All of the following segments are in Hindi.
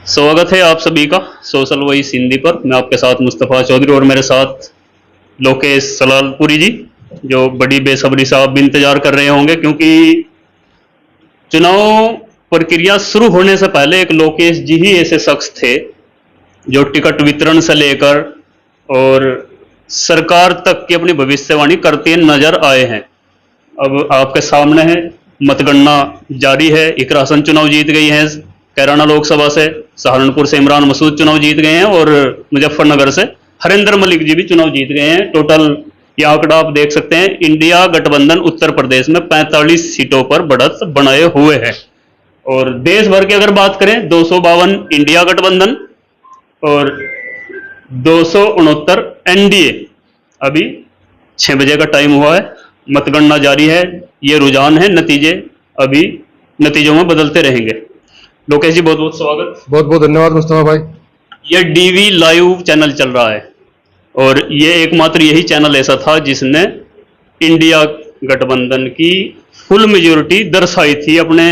स्वागत है आप सभी का सोशल वॉइस हिंदी पर। मैं आपके साथ मुस्तफ़ा चौधरी और मेरे साथ लोकेश सलालपुरी जी, जो बड़ी बेसब्री से आप भी इंतजार कर रहे होंगे, क्योंकि चुनाव प्रक्रिया शुरू होने से पहले एक लोकेश जी ही ऐसे शख्स थे जो टिकट वितरण से लेकर और सरकार तक की अपनी भविष्यवाणी करते नजर आए हैं। अब आपके सामने है, मतगणना जारी है। इकरा हसन चुनाव जीत गई हैं कैराना लोकसभा से, सहारनपुर से इमरान मसूद चुनाव जीत गए हैं और मुजफ्फरनगर से हरिंदर मलिक जी भी चुनाव जीत गए हैं। टोटल ये आंकड़ा आप देख सकते हैं, इंडिया गठबंधन उत्तर प्रदेश में 45 सीटों पर बढ़त बनाए हुए है। और देश भर की अगर बात करें, 252 इंडिया गठबंधन और 269 एनडीए। अभी 6 बजे का टाइम हुआ है, मतगणना जारी है। ये रुझान है, नतीजे अभी नतीजों में बदलते रहेंगे। लोकेश जी, बहुत बहुत स्वागत। बहुत बहुत धन्यवाद मुस्तफा भाई। ये डीवी लाइव चैनल चल रहा है और ये एकमात्र यही चैनल ऐसा था जिसने इंडिया गठबंधन की फुल मेजोरिटी दर्शाई थी, अपने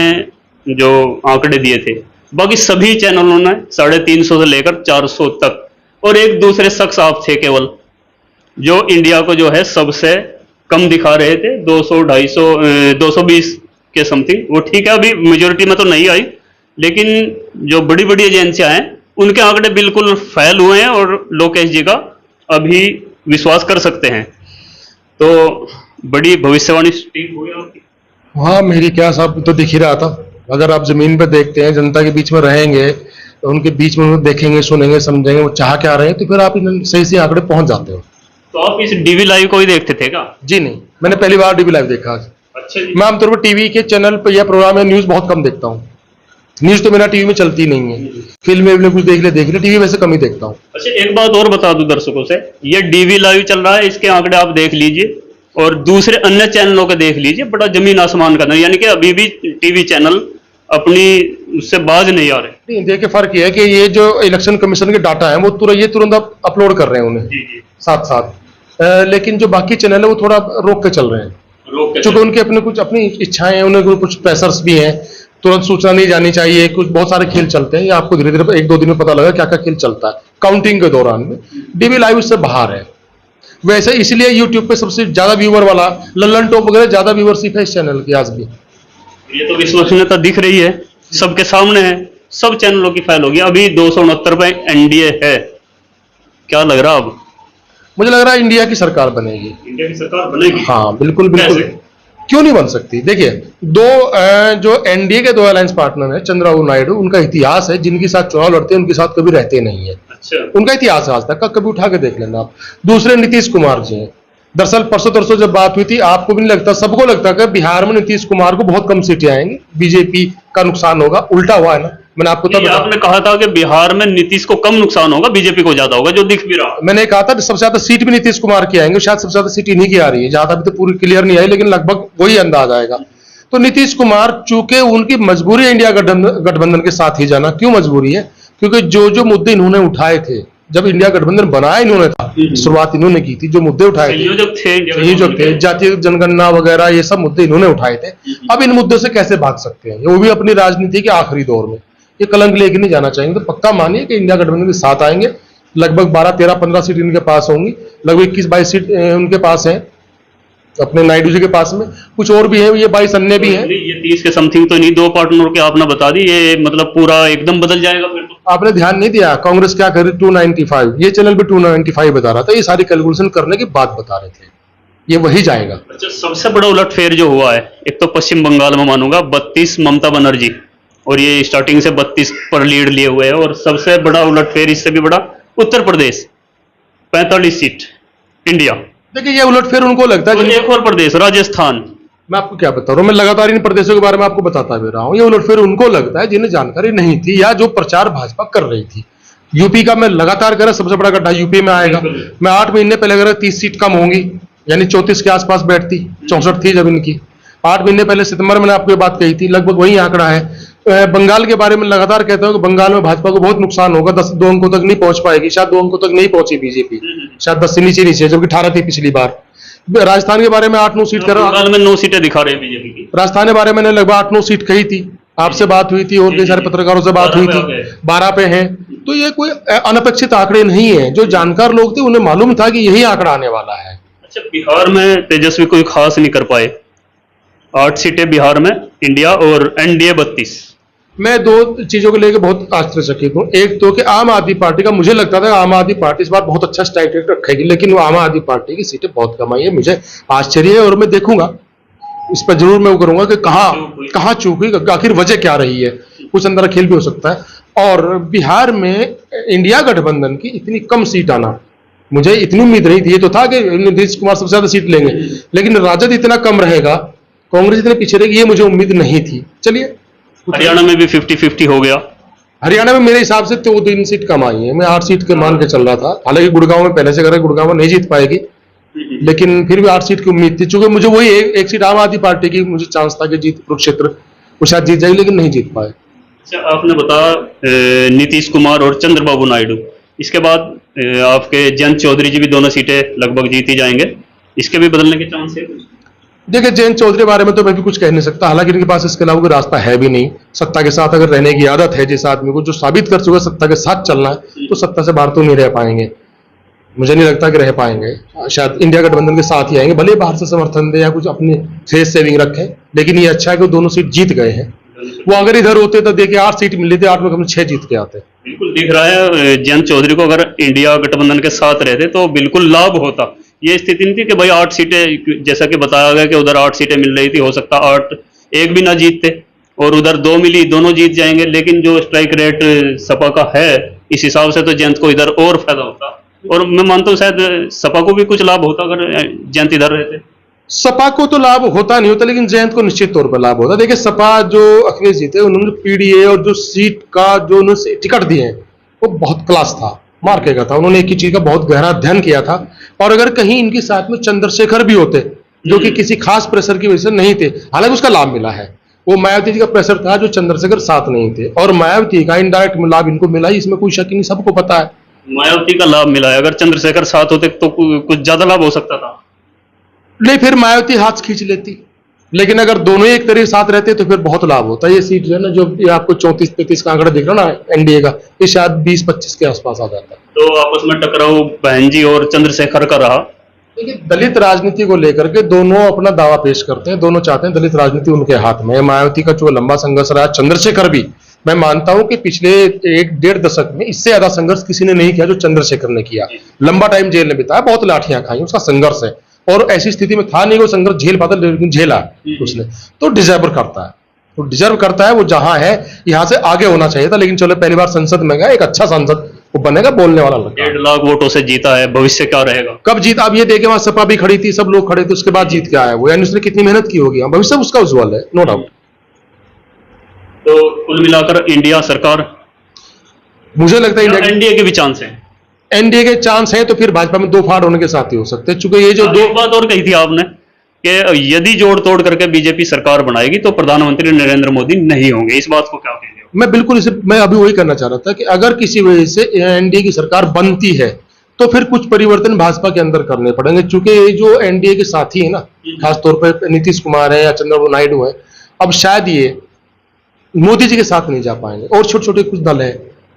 जो आंकड़े दिए थे। बाकी सभी चैनलों ने 350 से लेकर 400 तक, और एक दूसरे शख्स आप थे केवल जो इंडिया को जो है सबसे कम दिखा रहे थे, 200, 250, 220 के समथिंग। वो ठीक है, अभी मेजोरिटी में तो नहीं आई, लेकिन जो बड़ी बड़ी एजेंसियां हैं उनके आंकड़े बिल्कुल फैल हुए हैं और लोकेश जी का अभी विश्वास कर सकते हैं। तो बड़ी भविष्यवाणी ठीक हुई आपकी। हाँ, मेरी क्या साहब तो दिख ही रहा था। अगर आप जमीन पर देखते हैं, जनता के बीच में रहेंगे, तो उनके बीच में देखेंगे, सुनेंगे, समझेंगे वो चाह क्या रहे हैं, तो फिर आप सही से आंकड़े पहुंच जाते हो। तो आप इस डीवी लाइव को ही देखते थे क्या? जी नहीं, मैंने पहली बार डीवी लाइव देखा आज। अच्छा जी। मैं आमतौर पर टीवी के चैनल पर या प्रोग्राम या न्यूज बहुत कम देखता हूँ। न्यूज तो मेरा टीवी में चलती नहीं है। फिल्म में कुछ देख ले टीवी वैसे कम ही देखता हूँ। अच्छा, एक बात और बता दूं दर्शकों से, ये डीवी लाइव चल रहा है, इसके आंकड़े आप देख लीजिए और दूसरे अन्य चैनलों के देख लीजिए, बड़ा जमीन आसमान का नहीं। यानी कि अभी भी टीवी चैनल अपनी उससे बाज नहीं आ रहे। नहीं, देखिए फर्क ये है कि ये जो इलेक्शन कमीशन के डाटा है वो तुरंत अपलोड कर रहे हैं उन्हें। जी जी। साथ साथ लेकिन जो बाकी चैनल है वो थोड़ा रोक के चल रहे हैं, क्योंकि उनके अपने कुछ अपनी इच्छाएं हैं, उन्हें कुछ प्रेशर्स भी हैं। तुरंत सूचना नहीं जानी चाहिए, कुछ बहुत सारे खेल चलते हैं। ये आपको धीरे धीरे 1-2 दिन में पता लगा क्या क्या खेल चलता है काउंटिंग के दौरान में। डीवी लाइव इससे बाहर है। वैसे इसलिए यूट्यूब पे सबसे ज्यादा व्यूअर वाला लल्लन टॉप वगैरह ज्यादा व्यूअरशिप है इस चैनल की आज भी। ये तो विश्वसनीयता दिख रही है, सबके सामने है, सब चैनलों की फाइल होगी। अभी 269 पे एनडीए है। क्या लग रहा अब? मुझे लग रहा है इंडिया की सरकार बनेगी। इंडिया की सरकार बनेगी? हाँ बिल्कुल बिल्कुल। क्यों नहीं बन सकती? देखिए, जो एनडीए के 2 अलायंस पार्टनर हैं, चंद्रबाबू नायडू, उनका इतिहास है, जिनके साथ चुनाव लड़ते हैं उनके साथ कभी रहते नहीं है। अच्छा। उनका इतिहास है आज तक का, कभी उठा के देख लेना आप। दूसरे नीतीश कुमार जी हैं। दरअसल परसों तरसों जब बात हुई थी, आपको भी नहीं लगता, सबको लगता कि बिहार में नीतीश कुमार को बहुत कम सीटें आएंगी, बीजेपी का नुकसान होगा। उल्टा हुआ है ना। मैंने आपको तब आपने कहा था कि बिहार में नीतीश को कम नुकसान होगा, बीजेपी को ज्यादा होगा, जो दिख भी रहा। मैंने कहा था सबसे ज्यादा सीट भी नीतीश कुमार की आएंगे, शायद सबसे ज्यादा सीट इन्हीं की आ रही है, जहां तक तो पूरी क्लियर नहीं आई, लेकिन लगभग वही अंदाज आएगा। तो नीतीश कुमार, चूंकि उनकी मजबूरी है इंडिया गठबंधन के साथ ही जाना। क्यों मजबूरी है? क्योंकि जो मुद्दे इन्होंने उठाए थे, जब इंडिया गठबंधन बनाया इन्होंने था, शुरुआत इन्होंने की थी, जो मुद्दे उठाए थे, जातीय जनगणना वगैरह, ये सब मुद्दे इन्होंने उठाए थे। अब इन मुद्दों से कैसे भाग सकते हैं? वो भी अपनी राजनीति के आखिरी दौर में ये कलंक लेके नहीं जाना चाहेंगे। तो पक्का मानिए कि इंडिया गठबंधन के साथ आएंगे। लगभग 12, 13, 15 सीट इनके पास होंगी। लगभग 21-22 सीट उनके पास है, अपने नायडू जी के पास में। कुछ और भी है, ये 22 अन्य भी हैं। ये 30 के समथिंग तो नहीं, 2 पार्टनर के आपने बता दी, ये मतलब पूरा एकदम बदल जाएगा फिर तो। आपने ध्यान नहीं दिया, कांग्रेस क्या कर रही? 295, ये चैनल पे 295 बता रहा था। ये सारी कैलकुलेशन करने की बात बता रहे थे, ये वही जाएगा। अच्छा, सबसे बड़ा उलटफेर जो हुआ है, एक तो पश्चिम बंगाल में मानूंगा 32 ममता बनर्जी, और ये स्टार्टिंग से 32 पर लीड लिए हुए हैं। और सबसे बड़ा उलटफेर, इससे भी बड़ा, उत्तर प्रदेश 45 सीट इंडिया। देखिए, ये उलटफेर उनको लगता है। एक और प्रदेश राजस्थान। मैं आपको क्या बता रहा हूँ, मैं लगातार इन प्रदेशों के बारे में आपको बताता भी रहा हूँ। ये उलटफेर उनको लगता है जिन्हें जानकारी नहीं थी, या जो प्रचार भाजपा कर रही थी। यूपी का मैं लगातार कह रहा, सबसे बड़ा गड्ढा यूपी में आएगा। मैं 8 महीने पहले कह रहा 30 सीट कम होंगी, यानी 34 के आसपास बैठती, 64 थी जब इनकी। 8 महीने पहले सितंबर में आपको ये बात कही थी, लगभग वही आंकड़ा है। बंगाल के बारे में लगातार कहता हूं कि बंगाल में भाजपा को बहुत नुकसान होगा, 2 अंकों तक नहीं पहुंच पाएगी, शायद 2 अंकों तक नहीं पहुंची बीजेपी, शायद 10 से नीचे, जबकि 18 थी पिछली बार। राजस्थान के बारे में 8-9 सीट कर रहा, बंगाल में 9 सीटें दिखा रहे हैं बीजेपी की। राजस्थान के बारे में लगभग 8-9 सीट कही थी, आपसे बात हुई थी और कई सारे पत्रकारों से बात हुई 12 पे थी, आ गए। 12 पे हैं। तो ये कोई अनपेक्षित आंकड़े नहीं है। जो जानकार लोग थे उन्हें मालूम था कि यही आंकड़ा आने वाला है। अच्छा, बिहार में तेजस्वी कोई खास नहीं कर पाए। 8 सीटें बिहार में, इंडिया और एनडीए 32। मैं दो चीजों को लेकर बहुत आश्चर्यचकित हूँ। एक तो कि आम आदमी पार्टी का, मुझे लगता था आम आदमी पार्टी इस बार बहुत अच्छा स्ट्राइक रेट रखेगी, लेकिन वो आम आदमी पार्टी की सीटें बहुत कम आई है। मुझे आश्चर्य है और मैं देखूंगा इस पर, जरूर मैं वो करूंगा कि कहाँ चूक हुई, आखिर वजह क्या रही है। कुछ अंदर खेल भी हो सकता है। और बिहार में इंडिया गठबंधन की इतनी कम सीट आना, मुझे इतनी उम्मीद नहीं थी। ये तो था कि नीतीश कुमार सबसे ज्यादा सीट लेंगे, लेकिन राजद इतना कम रहेगा, कांग्रेस इतने पीछे रहेगी, ये मुझे उम्मीद नहीं थी। चलिए, हरियाणा में भी 50-50 हो गया। हरियाणा में मेरे हिसाब से तो 3 सीट कम आई है। मैं 8 सीट के मान के चल रहा था। हालांकि गुड़गांव में पहले से कर रहे, गुड़गांव में नहीं जीत पाएगी, लेकिन फिर भी 8 सीट की उम्मीद थी। चूंकि मुझे वही एक सीट आम आदमी पार्टी की मुझे चांस था कि जीत कुरुक्षेत्र वो शायद जीत जाएगी, लेकिन नहीं जीत पाए। अच्छा, आपने बताया नीतीश कुमार और चंद्रबाबू नायडू, इसके बाद आपके जयंत चौधरी जी भी दोनों सीटें लगभग जीत ही जाएंगे। इसके भी बदलने के चांस है कुछ? देखिए, जयंत चौधरी के बारे में तो मैं भी कुछ कह नहीं सकता। हालांकि इनके पास इसके अलावा कोई रास्ता है भी नहीं। सत्ता के साथ अगर रहने की आदत है जिस आदमी को, जो साबित कर चुका सत्ता के साथ चलना है, तो सत्ता से बाहर तो नहीं रह पाएंगे। मुझे नहीं लगता कि रह पाएंगे। शायद इंडिया गठबंधन के साथ ही आएंगे, भले ही बाहर से समर्थन दे या कुछ अपनी शेष सेविंग रखें, लेकिन ये अच्छा है कि वो दोनों सीट जीत गए हैं। वो अगर इधर होते तो देखिए 8 सीट मिली थी, 8 में कम 6 जीत के आते। बिल्कुल दिख रहा है जयंत चौधरी को अगर इंडिया गठबंधन के साथ रहते तो बिल्कुल लाभ होता। ये स्थिति नहीं थी कि भाई 8 सीटें, जैसा कि बताया गया कि उधर 8 सीटें मिल रही थी, हो सकता 8 एक भी ना जीतते, और उधर 2 मिली, दोनों जीत जाएंगे। लेकिन जो स्ट्राइक रेट सपा का है, इस हिसाब से तो जयंत को इधर और फायदा होता। और मैं मानता हूँ शायद सपा को भी कुछ लाभ होता अगर जयंत इधर रहते। सपा को तो लाभ होता नहीं होता, लेकिन जयंत को निश्चित तौर पर लाभ होता। देखिए, सपा जो अखिलेश जी थे, उन्होंने पीडीए और जो सीट का जो उन्होंने टिकट दिए हैं, वो बहुत क्लास था, मार्के का था। उन्होंने एक ही चीज का बहुत गहरा अध्ययन किया था। और अगर कहीं इनके साथ में चंद्रशेखर भी होते, जो कि किसी खास प्रेशर की वजह से नहीं थे, हालांकि उसका लाभ मिला है, वो मायावती जी का प्रेशर था जो चंद्रशेखर साथ नहीं थे, और मायावती का इनडायरेक्ट लाभ इनको मिला ही, इसमें कोई शक नहीं, सबको पता है। मायावती का लाभ मिला है, अगर चंद्रशेखर साथ होते तो कुछ ज्यादा लाभ हो सकता था। नहीं, फिर मायावती हाथ खींच लेती, लेकिन अगर दोनों ही एक तरह साथ रहते तो फिर बहुत लाभ होता। ये सीट जो है ना, जो ये आपको 34-33 का आंकड़ा दिख रहा ना एनडीए का, ये शायद 20-25 के आसपास आ जाता है। तो आपस में टकराव बहन जी और चंद्रशेखर का रहा। देखिए, दलित राजनीति को लेकर के दोनों अपना दावा पेश करते हैं, दोनों चाहते हैं दलित राजनीति उनके हाथ में है। मायावती का जो लंबा संघर्ष रहा, चंद्रशेखर भी, मैं मानता हूं कि पिछले 1-1.5 दशक में इससे ज्यादा संघर्ष किसी ने नहीं किया जो चंद्रशेखर ने किया। लंबा टाइम जेल में बिताया, बहुत लाठियां खाई, उसका संघर्ष है। और ऐसी स्थिति में था नहीं वो संघर्ष झेल पाता, लेकिन झेला उसने, तो डिजर्व करता है। तो डिजर्व करता है, वो जहां है यहां से आगे होना चाहिए था। लेकिन चलो, पहली बार संसद में गया, एक अच्छा सांसद वो बनेगा, बोलने वाला लगता है। 1.5 लाख वोटों से जीता है, भविष्य क्या रहेगा? कब जीत, अब ये देखे, वहां सपा भी खड़ी थी, सब लोग खड़े थे, उसके बाद जीत के आया वो, यानी उसने कितनी मेहनत की होगी। भविष्य उसका उज्जवल है, नो डाउट। तो कुल मिलाकर इंडिया सरकार, मुझे लगता है इंडिया एनडीए के भी चांस है। एनडीए के चांस है, तो फिर भाजपा में 2 फाड़ होने के साथ ही हो सकते हैं, चूंकि ये जो एक बात और कही थी आपने कि यदि जोड़ तोड़ करके बीजेपी सरकार बनाएगी तो प्रधानमंत्री नरेंद्र मोदी नहीं होंगे, इस बात को क्या कहेंगे? मैं बिल्कुल इसे, मैं अभी वही करना चाह रहा था कि अगर किसी वजह से एनडीए की सरकार बनती है तो फिर कुछ परिवर्तन भाजपा के अंदर करने पड़ेंगे, चूंकि ये जो एनडीए के साथी है ना, खासतौर पर नीतीश कुमार है या चंद्रबाबू नायडू है, अब शायद ये मोदी जी के साथ नहीं जा पाएंगे। और छोटे छोटे कुछ दल है,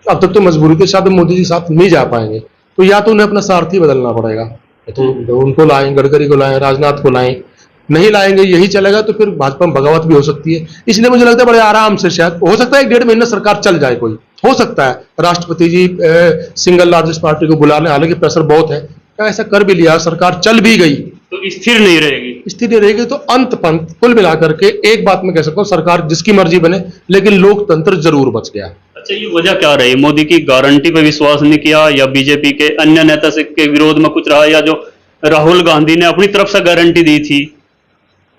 अब तक तो मजबूरी के साथ मोदी जी के साथ नहीं जा पाएंगे, तो या तो उन्हें अपना सारथी बदलना पड़ेगा, तो उनको लाएं, गडकरी को लाएं, राजनाथ को लाएं। नहीं लाएंगे, यही चलेगा, तो फिर भाजपा में बगावत भी हो सकती है। इसलिए मुझे लगता है बड़े आराम से, शायद हो सकता है 1-1.5 महीना सरकार चल जाए, कोई हो सकता है राष्ट्रपति जी सिंगल लार्जेस्ट पार्टी को बुला लें, हालांकि प्रेशर बहुत है, ऐसा कर भी लिया, सरकार चल भी गई, तो स्थिर नहीं रहेगी। स्थिति रहेगी तो अंत पंत कुल मिलाकर के एक बात मैं कह सकता हूँ, सरकार जिसकी मर्जी बने, लेकिन लोकतंत्र जरूर बच गया। अच्छा, ये वजह क्या रही? मोदी की गारंटी पे विश्वास नहीं किया, या बीजेपी के अन्य नेता से के विरोध में कुछ रहा, या जो राहुल गांधी ने अपनी तरफ से गारंटी दी थी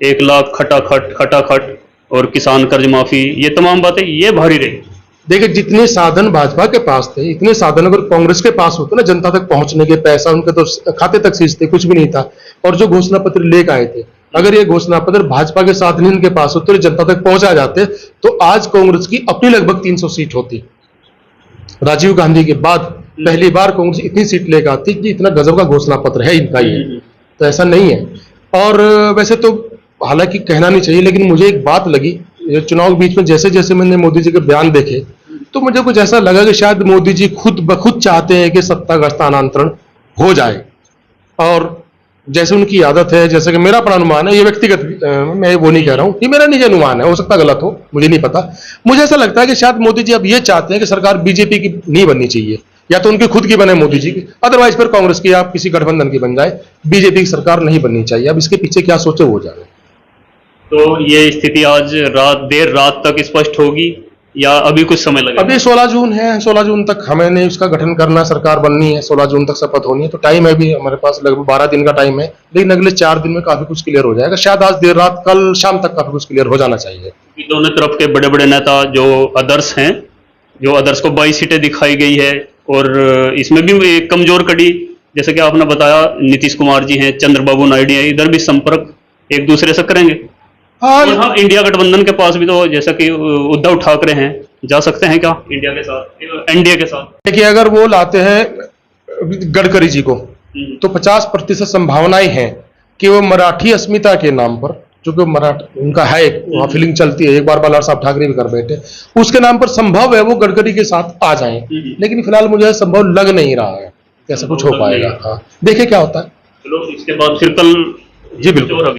1 लाख खटाखट और किसान कर्ज माफी, ये तमाम बातें ये भारी रही। देखिए, जितने साधन भाजपा के पास थे, इतने साधन अगर कांग्रेस के पास होते ना, जनता तक पहुंचने के, पैसा उनके तो खाते तक सींचते, कुछ भी नहीं था। और जो घोषणा पत्र लेकर आए थे, अगर ये घोषणा पत्र भाजपा के साथ नहीं उनके पास होते, जनता तक पहुंचा जाते, तो आज कांग्रेस की अपनी लगभग 300 सीट होती। राजीव गांधी के बाद पहली बार कांग्रेस इतनी सीट लेकर आती कि इतना गजब का घोषणा पत्र है इनका ये, तो ऐसा नहीं है। और वैसे तो हालांकि कहना नहीं चाहिए, लेकिन मुझे एक बात लगी ये चुनाव के बीच में जैसे जैसे मैंने मोदी जी के बयान देखे तो मुझे कुछ ऐसा लगा कि शायद मोदी जी खुद ब खुद चाहते हैं कि सत्ता का हस्तांतरण हो जाए। और जैसे उनकी आदत है, जैसे कि मेरा अपना अनुमान है, ये व्यक्तिगत मैं वो नहीं कह रहा हूं, ये मेरा निजी अनुमान है, हो सकता गलत हो, मुझे नहीं पता। मुझे ऐसा लगता है कि शायद मोदी जी अब ये चाहते हैं कि सरकार बीजेपी की नहीं बननी चाहिए, या तो उनकी खुद की बने मोदी जी की, अदरवाइज फिर कांग्रेस की या किसी गठबंधन की बन जाए, बीजेपी की सरकार नहीं बननी चाहिए। अब इसके पीछे क्या सोचे वो जाने। तो ये स्थिति आज देर रात तक स्पष्ट होगी या अभी कुछ समय लगेगा? अभी 16 जून है, 16 जून तक हमें नहीं उसका गठन करना, सरकार बननी है, 16 जून तक शपथ होनी है, तो टाइम है भी हमारे पास, लगभग 12 दिन का टाइम है। लेकिन अगले 4 दिन में काफी कुछ क्लियर हो जाएगा, शायद आज देर रात, कल शाम तक काफी कुछ क्लियर हो जाना चाहिए। दोनों तरफ के बड़े बड़े नेता जो अदर्स हैं, जो अदर्स को 22 सीटें दिखाई गई है, और इसमें भी एक कमजोर कड़ी जैसे कि आपने बताया नीतीश कुमार जी हैं, चंद्रबाबू नायडू हैं, इधर भी संपर्क एक दूसरे से करेंगे। और हाँ, इंडिया गठबंधन के पास भी तो जैसा कि उद्धव ठाकरे हैं, जा सकते हैं क्या इंडिया के साथ, एनडीए के साथ? देखिए, अगर वो लाते हैं गडकरी जी को तो 50% संभावनाएं हैं कि वो मराठी अस्मिता के नाम पर, जो कि मराठी उनका है, वहां फीलिंग चलती है, एक बार बाला साहब ठाकरे भी कर बैठे, उसके नाम पर संभव है वो गडकरी के साथ आ जाएं। लेकिन फिलहाल मुझे संभव लग नहीं रहा है कैसा कुछ हो पाएगा। हाँ, देखे क्या होता है। चलो, इसके बाद फिर कल जी बिल्कुल।